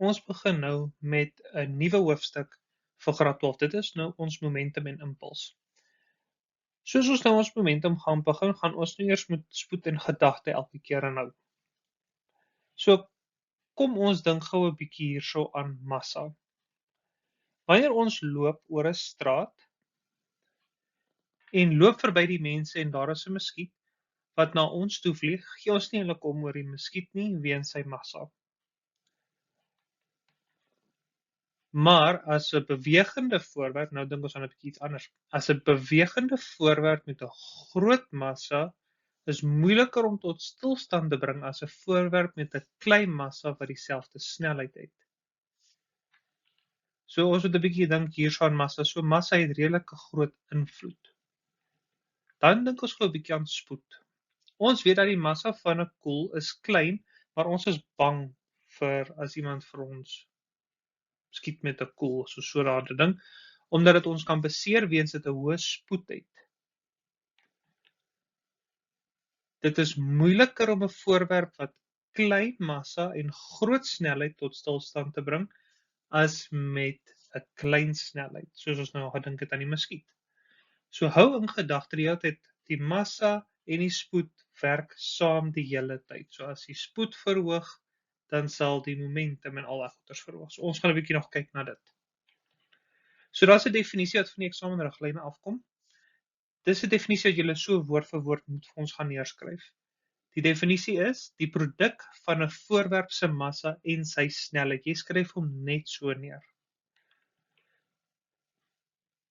Ons begin nou met 'n nuwe hoofstuk vir graad 12. Dit is nou ons momentum en impuls. Soos ons nou ons momentum gaan begin, gaan ons nou eers met spoed en gedagte elke keer aanhou. So kom ons dink gou 'n bietjie hierso aan massa. Wanneer ons loop oor 'n straat en loop verby die mense en daar is 'n muskiet wat na ons toe vlieg, gee ons nie eintlik om oor die muskiet nie weens sy massa. Maar as 'n bewegende voorwerp, nou dink ons aan 'n bietjie iets anders. As 'n bewegende voorwerp met 'n groot massa is moeiliker om tot stilstand te bring as 'n voorwerp met 'n klein massa wat dieselfde snelheid het. So ons moet 'n bietjie dink hierso aan massa. So massa het redelike groot invloed. Dan dink ons gou 'n bietjie aan spoed. Ons weet dat die massa van 'n koel is klein, maar ons is bang vir as iemand vir ons skiet met 'n koel, so daardie ding, omdat dit ons kan beseer weens dit 'n hoë spoed het. Dit is moeiliker om 'n voorwerp wat klein massa en groot snelheid tot stilstand te bring as met 'n klein snelheid, soos ons nou al gedink het aan die muskiet. So hou in gedagte die hele tyd die massa en die spoed werk saam die hele tyd. So as die spoed verhoog, dan sal die momentum en al daai goeters verhoog. So ons gaan 'n bietjie nog kyk na dit. So daar's 'n definisie wat van die eksamenriglyne afkom. Dis 'n definisie wat julle so woord vir woord moet vir ons gaan neerskryf. Die definisie is die produk van 'n voorwerp se massa en sy snelheid. Jy skryf hom net so neer.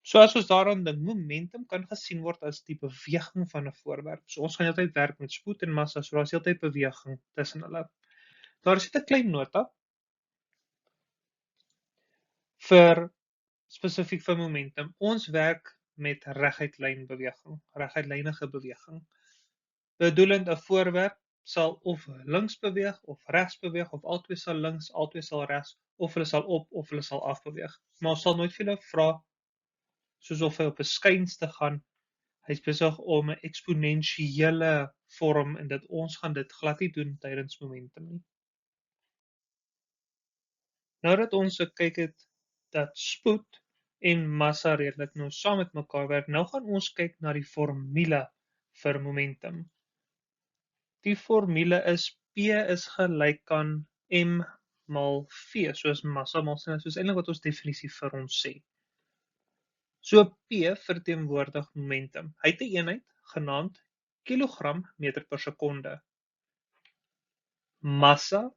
So as ons daaraan dink, momentum kan gesien word as die beweging van 'n voorwerp. So ons gaan heeltyd werk met spoed en massa, so daar's heeltyd beweging tussen hulle. Daar is 'n klein nota vir spesifiek vir momentum. Ons werk met reguitlynige beweging. Bedoelend 'n voorwerp sal of links beweeg of regs beweeg of albei sal links, albei sal regs of hulle sal op of hulle sal af beweeg. Maar ons sal nooit vir julle vra soos of hy op 'n skuins gaan. Hy's besig om 'n eksponensiële vorm en ons gaan dit glad nie doen tydens momentum nie. Nou dat ons gekyk het dat spoed en massa redelik nou saam met mekaar werk, nou gaan ons kyk na die formule vir momentum. Die formule is P is gelyk aan M maal V, soos massa maal snelheid, soos eintlik wat ons definisie vir ons sê. So P verteenwoordig momentum. Hy het 'n eenheid genaamd kilogram meter per sekonde. Massa,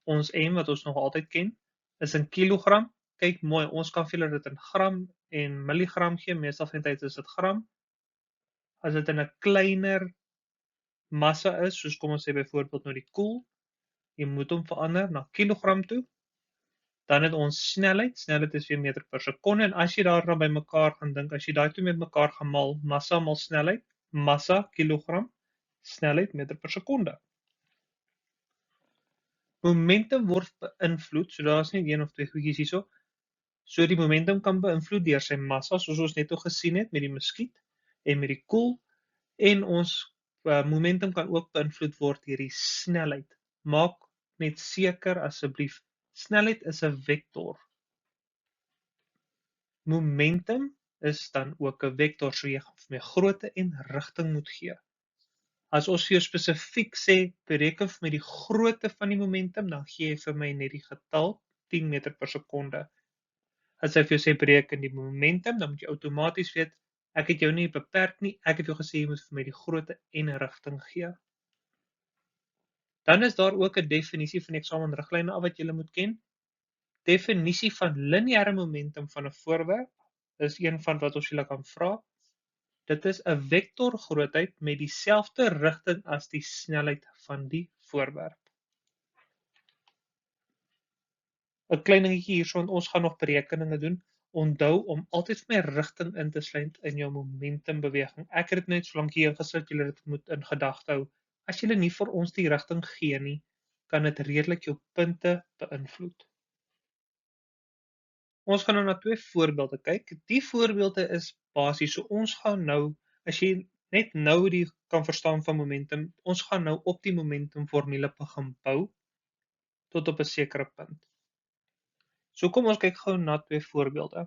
ons M wat ons nog altyd ken, is in kilogram. Kyk mooi, ons kan vir julle dit in gram en milligram gee, meestal van die tyd is dit gram. As dit in 'n kleiner massa is, soos kom ons sê byvoorbeeld nou die koel, jy moet hom verander na kilogram toe. Dan het ons snelheid. Snelheid is weer meter per sekonde en as jy daarna by mekaar gaan dink, as jy daai twee met mekaar gaan maal, massa maal snelheid, massa kilogram, snelheid meter per sekonde. Momentum word beïnvloed, so daar's nie een of twee goedjies hierso. So die momentum kan beïnvloed deur sy massa, soos ons net gesien het met die muskiet en met die koel, en ons momentum kan ook beïnvloed word deur die snelheid. Maak net seker asseblief, snelheid is 'n vektor. Momentum is dan ook 'n vektor, so jy gaan vir my grootte en rigting moet gee. As ons vir jou spesifiek sê, bereken vir my die grootte van die momentum, dan gee jy vir my net die getal 10 meter per sekonde. As ek vir jou sê bereken die momentum, dan moet jy outomaties weet, ek het jou nie beperk nie, ek het jou gesê jy moet vir my die grootte en rigting gee. Dan is daar ook 'n definisie van die eksamenriglyne af wat jy moet ken. Definisie van lineêre momentum van 'n voorwerp is een van wat ons julle kan vra. Dit is 'n vektorgrootheid met dieselfde rigting as die snelheid van die voorwerp. 'n Klein dingetjie hierso, want ons gaan nog berekeninge doen. Onthou om altyd vir my rigting in te sluit in jou momentumbeweging. Ek het dit net so lank hier ingesit, julle dit moet in gedagte hou. As julle nie vir ons die rigting gee nie, kan dit redelik jou punte beïnvloed. Ons gaan nou na twee voorbeelde kyk. Die voorbeelde is basies, so ons gaan nou, as jy net nou die kan verstaan van momentum, ons gaan nou op die momentum formule begin bou tot op 'n sekere punt. So kom ons kyk gou na twee voorbeelde.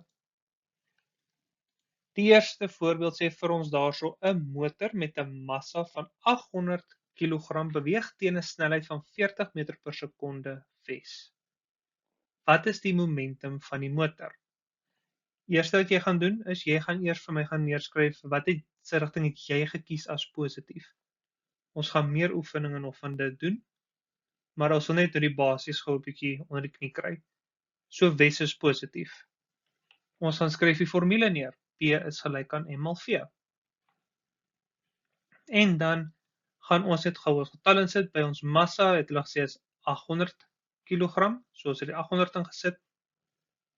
Die eerste voorbeeld sê vir ons daarso 'n motor met 'n massa van 800 kg beweeg teen 'n snelheid van 40 meter per sekonde wes. Wat is die momentum van die motor? Eerste wat jy gaan doen is jy gaan eers vir my gaan neerskryf se rigting het jy gekies as positief. Ons gaan meer oefeninge nog van dit doen, maar ons wil net die basies gou 'n bietjie onder die knie kry. So wes is positief. Ons gaan skryf die formule neer. P is gelyk aan M mal V. En dan gaan ons net gou 'n getal insit by ons massa, het hulle gesê is 800 kg, so ons het die 800 ingesit.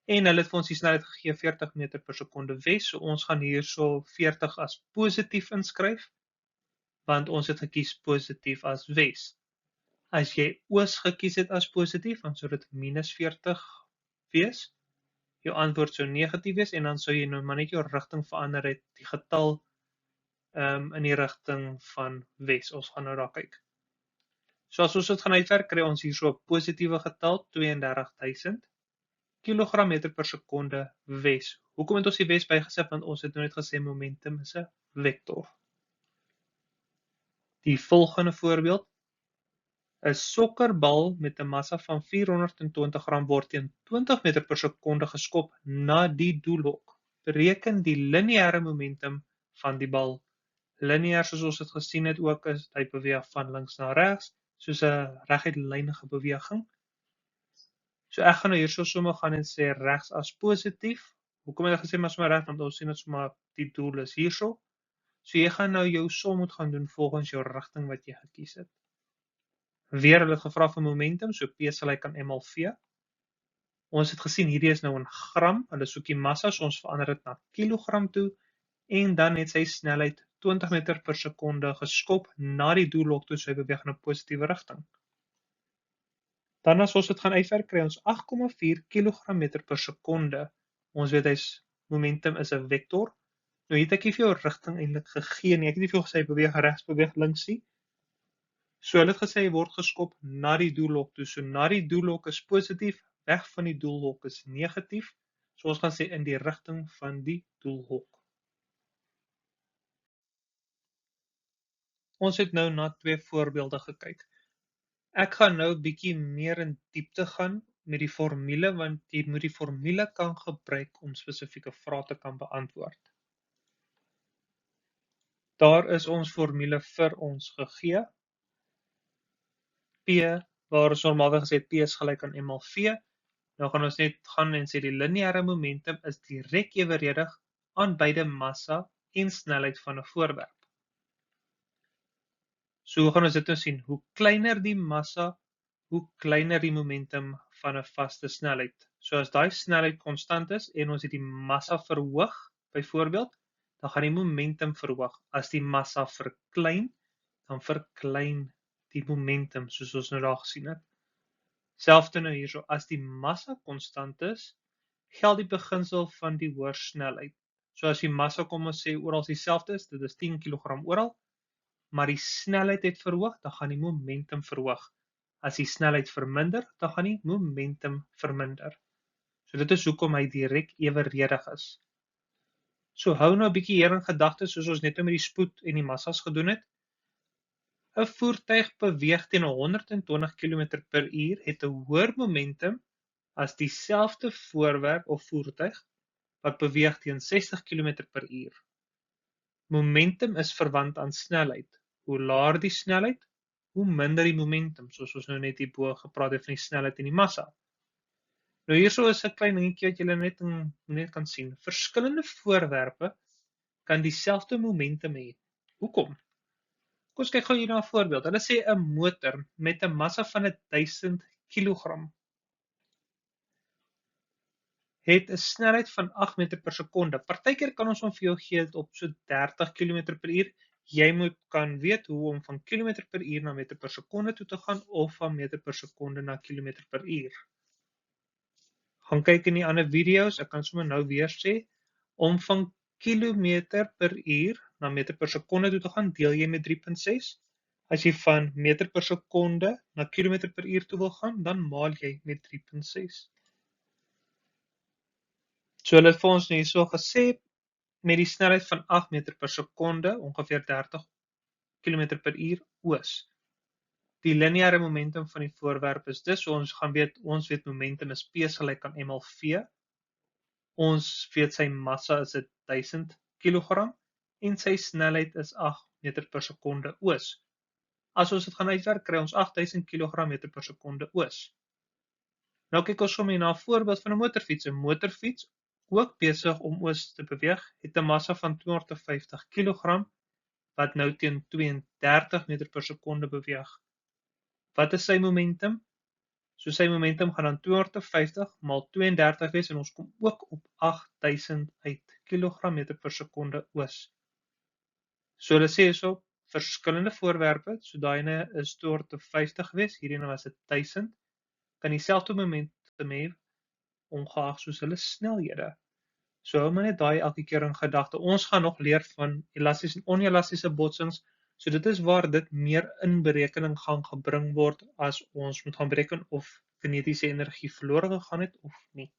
En hulle het vir ons die snelheid gegee 40 meter per sekonde wes, so ons gaan hierso 40 as positief inskryf, want ons het gekies positief as wes. As jy oos gekies het as positief, dan sou dit minus 40 wees. Jou antwoord sou negatief wees en dan sou jy nou maar net jou rigting verander het, die getal in die rigting van wes. Ons gaan nou daar kyk. So as ons dit gaan uitwerk, kry ons hier so 'n positiewe getal 32.000 kilogram meter per sekonde wes. Hoekom het ons die wes bygesit? Want ons het nou net gesê momentum is 'n vektor. Die volgende voorbeeld: 'n sokkerbal met 'n massa van 420 gram word teen 20 meter per sekonde geskop na die doelhok. Bereken die lineêre momentum van die bal. Lineêr, soos ons dit gesien het ook, is hy beweeg van links na regs, soos 'n reguitlynige beweging. So ek gaan nou hierso sommer gaan en sê regs as positief. Hoekom het ek gesê maar sommer reg? Want ons sien dit sommer die doel is hierso. So jy gaan nou jou som moet gaan doen volgens jou rigting wat jy gekies het. Weer hulle het gevra vir momentum, so P is gelyk aan M mal V. Ons het gesien hierdie is nou in gram, hulle soek die massa, so ons verander dit na kilogram toe en dan het sy snelheid 20 meter per sekonde geskop na die doellok toe, sy beweeg in 'n positiewe rigting. Dan as ons dit gaan uitwerk, kry ons 8,4 kg meter per sekonde. Ons weet momentum is 'n vektor. Nou het ek nie vir jou rigting eintlik gegee nie. Ek het nie vir jou gesê hy beweeg regs, beweeg links nie. So hulle het gesê hy word geskop na die doellok toe. So na die doellok is positief, weg van die doellok is negatief. So ons gaan sê in die rigting van die doellok. Ons het nou na twee voorbeelde gekyk. Ek gaan nou 'n bietjie meer in diepte gaan met die formule, want jy moet die formule kan gebruik om spesifieke vrae te kan beantwoord. Daar is ons formule vir ons gegee. P, waar ons normaalweg gesê het P is gelyk aan M mal V. Nou gaan ons net gaan en sê die lineêre momentum is direk eweredig aan beide massa en snelheid van 'n voorwerp. So gaan ons dit nou sien, hoe kleiner die massa, hoe kleiner die momentum van 'n vaste snelheid. So as daai snelheid konstant is en ons het die massa verhoog, byvoorbeeld, dan gaan die momentum verhoog. As die massa verklein, dan verklein die momentum, soos ons nou daar gesien het. Selfde nou hierso, as die massa konstant is, geld die beginsel van die hoorsnelheid. So as die massa, kom ons sê, oral dieselfde is, dit is 10 kg oral, maar die snelheid het verhoog, dan gaan die momentum verhoog. As die snelheid verminder, dan gaan die momentum verminder. So dit is hoekom hy direk eweredig is. So hou nou 'n bietjie hier in gedagte, soos ons net nou met die spoed en die massas gedoen het. 'n Voertuig beweeg teen 120 km per uur het 'n hoër momentum as dieselfde voorwerp of voertuig wat beweeg teen 60 km per uur. Momentum is verwant aan snelheid. Hoe laer die snelheid, hoe minder die momentum, soos ons nou net hierbo gepraat het van die snelheid en die massa. Nou hierso is 'n klein dingetjie wat julle net kan sien. Verskillende voorwerpe kan dieselfde momentum hê. Hoekom? Kom ons kyk gou hier na 'n voorbeeld. Hulle sê 'n motor met 'n massa van 1000 kg het 'n snelheid van 8 meter per sekonde. Partykeer kan ons hom vir jou gee op so 30 km per uur. Jy moet kan weet hoe om van kilometer per uur na meter per sekonde toe te gaan of van meter per sekonde na kilometer per uur. Gaan kyk in die ander video's, ek kan sommer nou weer sê, om van kilometer per uur na meter per sekonde toe te gaan, deel jy met 3.6. As jy van meter per sekonde na kilometer per uur toe wil gaan, dan maal jy met 3.6. So hulle het vir ons hierso gesê, met die snelheid van 8 meter per sekonde, ongeveer 30 km per uur oos. Die lineêre momentum van die voorwerp is dus, so ons weet momentum is P gelyk aan mL/v. Ons weet sy massa is 1000 kg en sy snelheid is 8 meter per sekonde oos. As ons dit gaan uitwerk, kry ons 8000 kg meter per sekonde oos. Nou kyk ons sommer na 'n voorbeeld van 'n motorfiets. 'n Motorfiets, ook besig om oos te beweeg, het 'n massa van 250 kg wat nou teen 32 meter per sekonde beweeg. Wat is sy momentum? So sy momentum gaan dan 250 maal 32 wees en ons kom ook op 8000 uit kg per sekonde oos. So hulle sê hierso verskillende voorwerpe, so daai ene is 250 gewees, hierdie ene was 1000, kan dieselfde momentum hê ongeag soos hulle snelhede. So hou maar net daai elke keer in gedagte. Ons gaan nog leer van elastiese en onelastiese botsings, so dit is waar dit meer in berekening gaan gebring word as ons moet gaan bereken of kinetiese energie verlore gegaan het of nie.